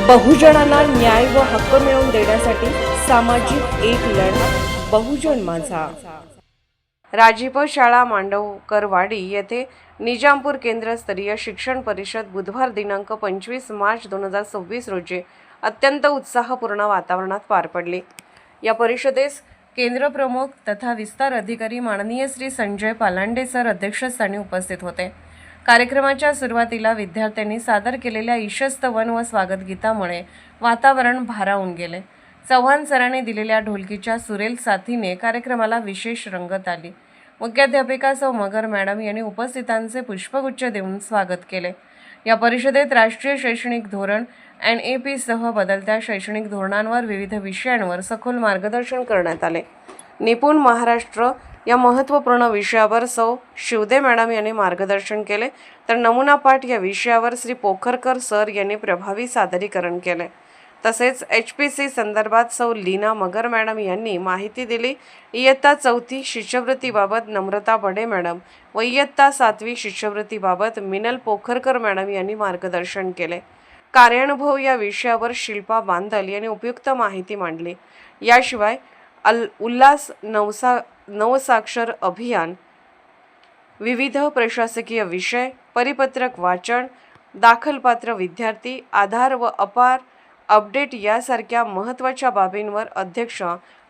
बहुजनांना न्याय व हक्क मिळवून देण्यासाठी सामाजिक एक लढा बहुजन माझा। राजीप शाळा मांडवकरवाडी येथे निजामपूर केंद्रस्तरीय शिक्षण परिषद बुधवार दिनांक 25 मार्च 2026 रोजी अत्यंत उत्साहपूर्ण वातावरणात पार पडली। या परिषदेस केंद्र प्रमुख तथा विस्तार अधिकारी माननीय श्री संजय पालांडे सर अध्यक्षस्थानी उपस्थित होते। कार्यक्रमाच्या सुरुवातीला विद्यार्थ्यांनी सादर केलेल्या ईशस्तवन व स्वागत गीतामुळे वातावरण भारावून गेले। चव्हाण सरांनी दिलेल्या ढोलकीच्या सुरेल साथीने कार्यक्रमाला विशेष रंगत आली। मुख्याध्यापिका सौ मगर मॅडम यांनी उपस्थितांचे पुष्पगुच्छ देऊन स्वागत केले। या परिषदेत राष्ट्रीय शैक्षणिक धोरण NEP सह बदलत्या शैक्षणिक धोरणांवर विविध विषयांवर सखोल मार्गदर्शन करण्यात आले। निपुण महाराष्ट्र या महत्त्वपूर्ण विषयावर सौ शिवदे मॅडम यांनी मार्गदर्शन केले, तर नमुना पाठ या विषयावर श्री पोखरकर सर यांनी प्रभावी सादरीकरण केले। तसेच HPC संदर्भात सौ लीना मगर मॅडम यांनी माहिती दिली। इयत्ता 4थी शिष्यवृत्तीबाबत नम्रता बडे मॅडम व इयत्ता 7वी शिष्यवृत्तीबाबत मिनल पोखरकर मॅडम यांनी मार्गदर्शन केले। कार्यानुभव या विषयावर शिल्पा बांदल यांनी उपयुक्त माहिती मांडली। याशिवाय उल्हास नवसाक्षर अभियान, विविध प्रशासकीय विषय, परिपत्रक वाचन, दाखलपात्र विद्यार्थी, आधार व अपार अपडेट यासारख्या महत्त्वाच्या बाबींवर अध्यक्ष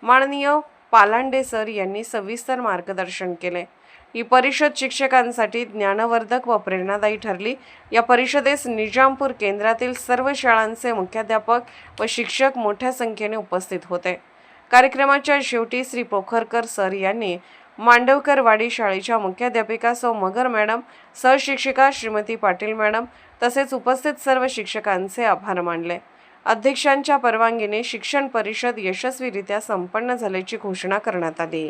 माननीय पालांडे सर यांनी सविस्तर मार्गदर्शन केले। ही परिषद शिक्षकांसाठी ज्ञानवर्धक व प्रेरणादायी ठरली। या परिषदेस निजामपूर केंद्रातील सर्व शाळांचे मुख्याध्यापक व शिक्षक मोठ्या संख्येने उपस्थित होते। कार्यक्रमाच्या शेवटी श्री पोखरकर सर यांनी मांडवकरवाडी शाळेच्या मुख्याध्यापिका सौ मगर मॅडम, सहशिक्षिका श्रीमती पाटील मॅडम तसेच उपस्थित सर्व शिक्षकांचे आभार मानले। अध्यक्षांच्या परवानगीने शिक्षण परिषद यशस्वीरित्या संपन्न झाल्याची घोषणा करण्यात आली।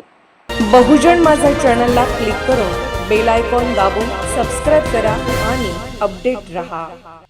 बहुजन माझा चॅनलला क्लिक करून बेल आयकॉन दाबून सबस्क्राइब करा आणि अपडेट रहा।